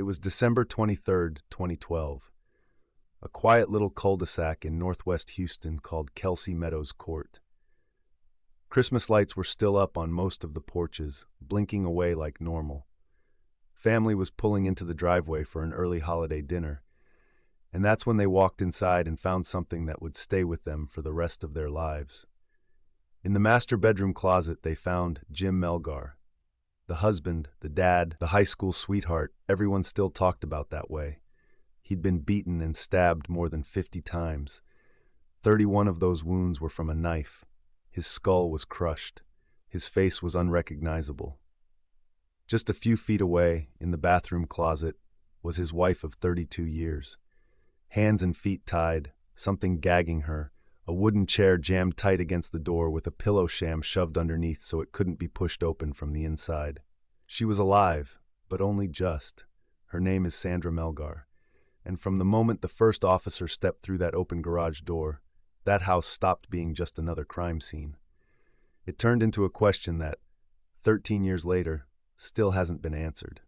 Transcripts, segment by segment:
It was December 23rd, 2012. A quiet little cul-de-sac in northwest Houston called Kelsey Meadows Court. Christmas lights were still up on most of the porches, blinking away like normal. Family was pulling into the driveway for an early holiday dinner, and that's when they walked inside and found something that would stay with them for the rest of their lives. In the master bedroom closet, they found Jim Melgar. The husband, the dad, the high school sweetheart, everyone still talked about that way. He'd been beaten and stabbed more than 50 times. 31 of those wounds were from a knife. His skull was crushed. His face was unrecognizable. Just a few feet away, in the bathroom closet, was his wife of 32 years. Hands and feet tied, something gagging her, a wooden chair jammed tight against the door with a pillow sham shoved underneath so it couldn't be pushed open from the inside. She was alive, but only just. Her name is Sandy Melgar. And from the moment the first officer stepped through that open garage door, that house stopped being just another crime scene. It turned into a question that, 13 years later, still hasn't been answered.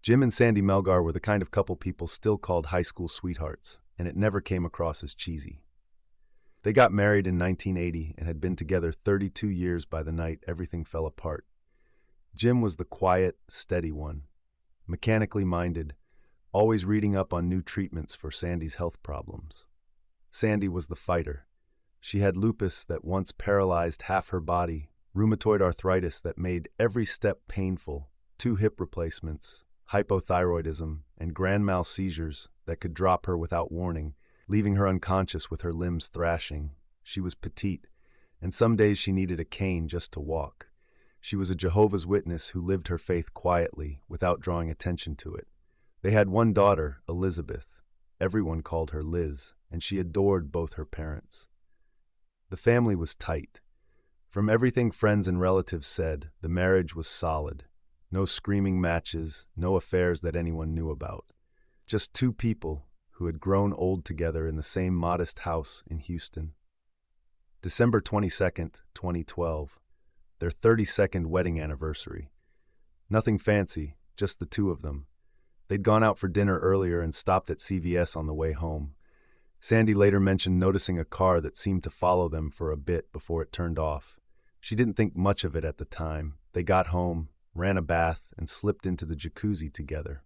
Jim and Sandy Melgar were the kind of couple people still called high school sweethearts, and it never came across as cheesy. They got married in 1980 and had been together 32 years by the night everything fell apart. Jim was the quiet, steady one, mechanically minded, always reading up on new treatments for Sandy's health problems. Sandy was the fighter. She had lupus that once paralyzed half her body, rheumatoid arthritis that made every step painful, 2 hip replacements, hypothyroidism, and grand mal seizures that could drop her without warning, leaving her unconscious with her limbs thrashing. She was petite, and some days she needed a cane just to walk. She was a Jehovah's Witness who lived her faith quietly, without drawing attention to it. They had one daughter, Elizabeth. Everyone called her Liz, and she adored both her parents. The family was tight. From everything friends and relatives said, the marriage was solid. No screaming matches, no affairs that anyone knew about. Just 2 people who had grown old together in the same modest house in Houston. December 22nd, 2012, their 32nd wedding anniversary. Nothing fancy, just the 2 of them. They'd gone out for dinner earlier and stopped at CVS on the way home. Sandy later mentioned noticing a car that seemed to follow them for a bit before it turned off. She didn't think much of it at the time. They got home, ran a bath, and slipped into the jacuzzi together.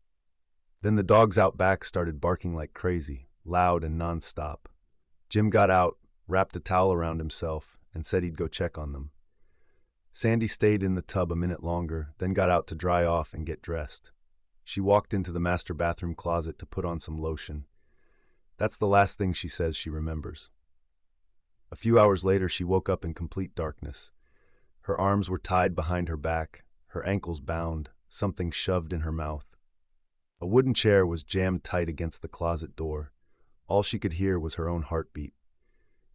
Then the dogs out back started barking like crazy, loud and nonstop. Jim got out, wrapped a towel around himself, and said he'd go check on them. Sandy stayed in the tub a minute longer, then got out to dry off and get dressed. She walked into the master bathroom closet to put on some lotion. That's the last thing she says she remembers. A few hours later, she woke up in complete darkness. Her arms were tied behind her back, her ankles bound, something shoved in her mouth. A wooden chair was jammed tight against the closet door. All she could hear was her own heartbeat.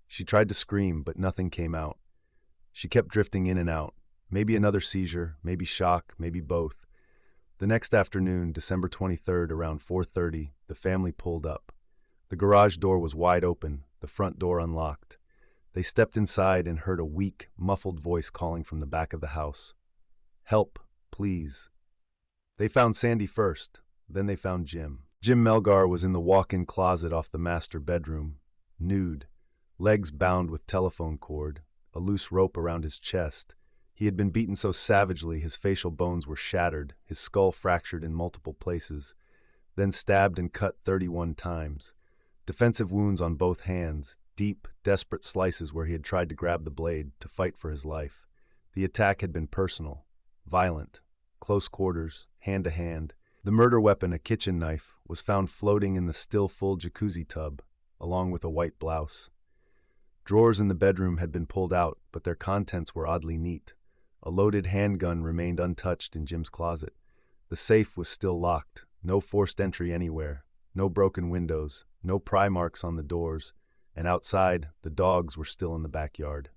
She tried to scream, but nothing came out. She kept drifting in and out. Maybe another seizure, maybe shock, maybe both. The next afternoon, December 23rd, around 4:30, the family pulled up. The garage door was wide open, the front door unlocked. They stepped inside and heard a weak, muffled voice calling from the back of the house. "Help, please." They found Sandy first, then they found Jim. Jim Melgar was in the walk-in closet off the master bedroom, nude, legs bound with telephone cord, a loose rope around his chest. He had been beaten so savagely his facial bones were shattered, his skull fractured in multiple places, then stabbed and cut 31 times. Defensive wounds on both hands, deep, desperate slices where he had tried to grab the blade to fight for his life. The attack had been personal, violent, close quarters, hand to hand. The murder weapon, a kitchen knife, was found floating in the still full jacuzzi tub, along with a white blouse. Drawers in the bedroom had been pulled out, but their contents were oddly neat. A loaded handgun remained untouched in Jim's closet. The safe was still locked, no forced entry anywhere, no broken windows, no pry marks on the doors, and outside, the dogs were still in the backyard.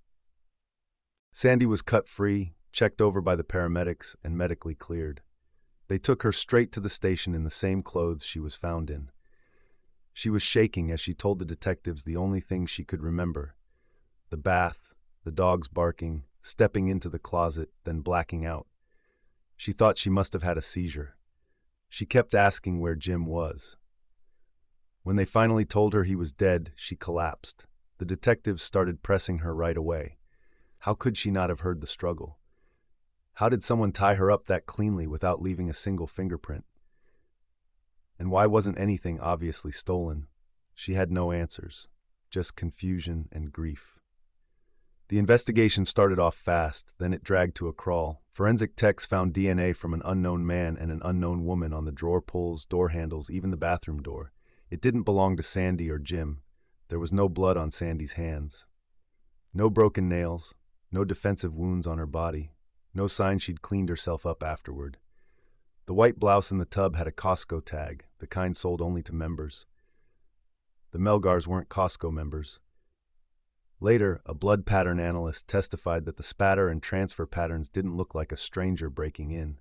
Sandy was cut free, checked over by the paramedics, and medically cleared. They took her straight to the station in the same clothes she was found in. She was shaking as she told the detectives the only thing she could remember: the bath, the dogs barking, stepping into the closet, then blacking out. She thought she must have had a seizure. She kept asking where Jim was. When they finally told her he was dead, she collapsed. The detectives started pressing her right away. How could she not have heard the struggle? How did someone tie her up that cleanly without leaving a single fingerprint? And why wasn't anything obviously stolen? She had no answers, just confusion and grief. The investigation started off fast, then it dragged to a crawl. Forensic techs found DNA from an unknown man and an unknown woman on the drawer pulls, door handles, even the bathroom door. It didn't belong to Sandy or Jim. There was no blood on Sandy's hands. No broken nails, no defensive wounds on her body, no sign she'd cleaned herself up afterward. The white blouse in the tub had a Costco tag, the kind sold only to members. The Melgars weren't Costco members. Later, a blood pattern analyst testified that the spatter and transfer patterns didn't look like a stranger breaking in.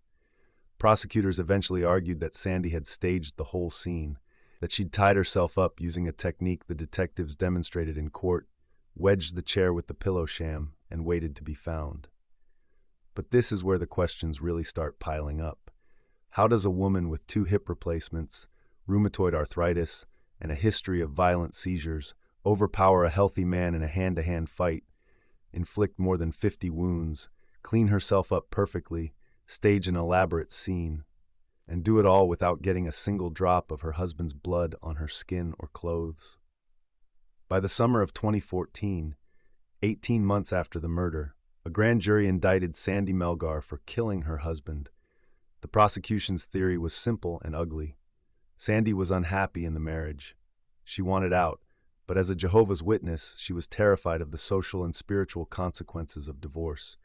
Prosecutors eventually argued that Sandy had staged the whole scene, that she'd tied herself up using a technique the detectives demonstrated in court, wedged the chair with the pillow sham, and waited to be found. But this is where the questions really start piling up. How does a woman with 2 hip replacements, rheumatoid arthritis, and a history of violent seizures overpower a healthy man in a hand-to-hand fight, inflict more than 50 wounds, clean herself up perfectly, stage an elaborate scene, and do it all without getting a single drop of her husband's blood on her skin or clothes? By the summer of 2014, 18 months after the murder, a grand jury indicted Sandy Melgar for killing her husband. The prosecution's theory was simple and ugly. Sandy was unhappy in the marriage. She wanted out, but as a Jehovah's Witness, she was terrified of the social and spiritual consequences of divorce.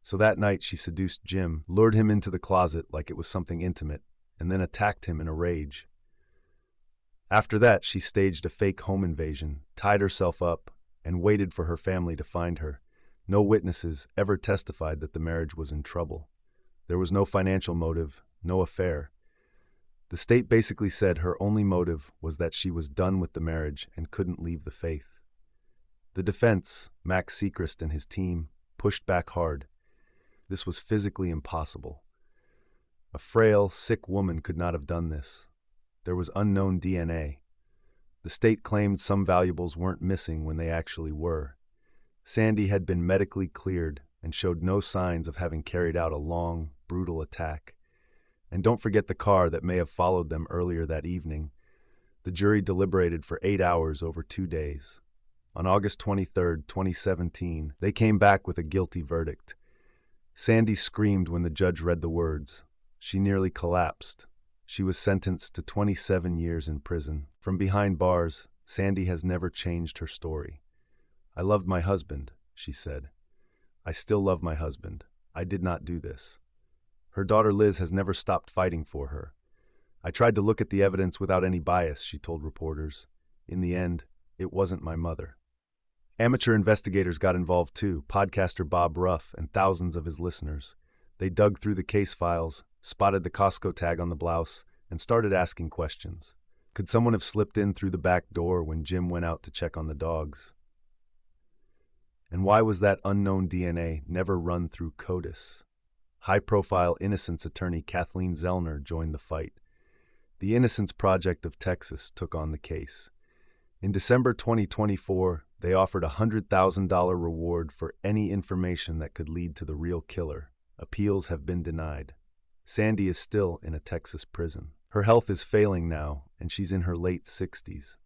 So that night she seduced Jim, lured him into the closet like it was something intimate, and then attacked him in a rage. After that, she staged a fake home invasion, tied herself up, and waited for her family to find her. No witnesses ever testified that the marriage was in trouble. There was no financial motive, no affair. The state basically said her only motive was that she was done with the marriage and couldn't leave the faith. The defense, Max Seacrest and his team, pushed back hard. This was physically impossible. A frail, sick woman could not have done this. There was unknown DNA. The state claimed some valuables weren't missing when they actually were. Sandy had been medically cleared and showed no signs of having carried out a long, brutal attack. And don't forget the car that may have followed them earlier that evening. The jury deliberated for 8 hours over 2 days. On August 23, 2017, they came back with a guilty verdict. Sandy screamed when the judge read the words. She nearly collapsed. She was sentenced to 27 years in prison. From behind bars, Sandy has never changed her story. "I loved my husband," she said. "I still love my husband. I did not do this." Her daughter Liz has never stopped fighting for her. "I tried to look at the evidence without any bias," she told reporters. "In the end, it wasn't my mother." Amateur investigators got involved too, podcaster Bob Ruff and thousands of his listeners. They dug through the case files, spotted the Costco tag on the blouse, and started asking questions. Could someone have slipped in through the back door when Jim went out to check on the dogs? And why was that unknown DNA never run through CODIS? High-profile innocence attorney Kathleen Zellner joined the fight. The Innocence Project of Texas took on the case. In December 2024, they offered a $100,000 reward for any information that could lead to the real killer. Appeals have been denied. Sandy is still in a Texas prison. Her health is failing now, and she's in her late 60s.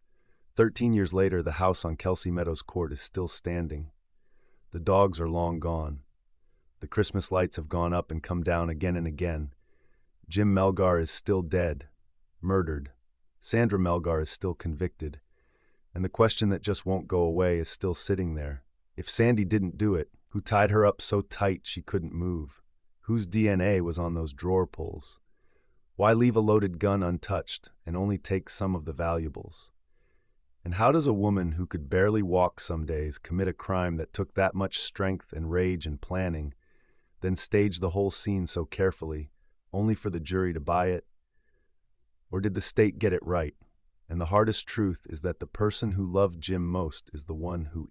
13 years later, the house on Kelsey Meadows Court is still standing. The dogs are long gone. The Christmas lights have gone up and come down again and again. Jim Melgar is still dead, murdered. Sandra Melgar is still convicted. And the question that just won't go away is still sitting there. If Sandy didn't do it, who tied her up so tight she couldn't move? Whose DNA was on those drawer pulls? Why leave a loaded gun untouched and only take some of the valuables? And how does a woman who could barely walk some days commit a crime that took that much strength and rage and planning, then stage the whole scene so carefully, only for the jury to buy it? Or did the state get it right? And the hardest truth is that the person who loved Jim most is the one who